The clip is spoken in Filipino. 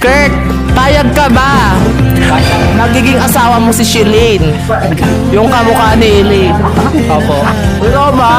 Kurt, payag ka ba? Nagiging asawa mo si Shilin. Yung kamukha ni Eli. Opo. Ikaw ba?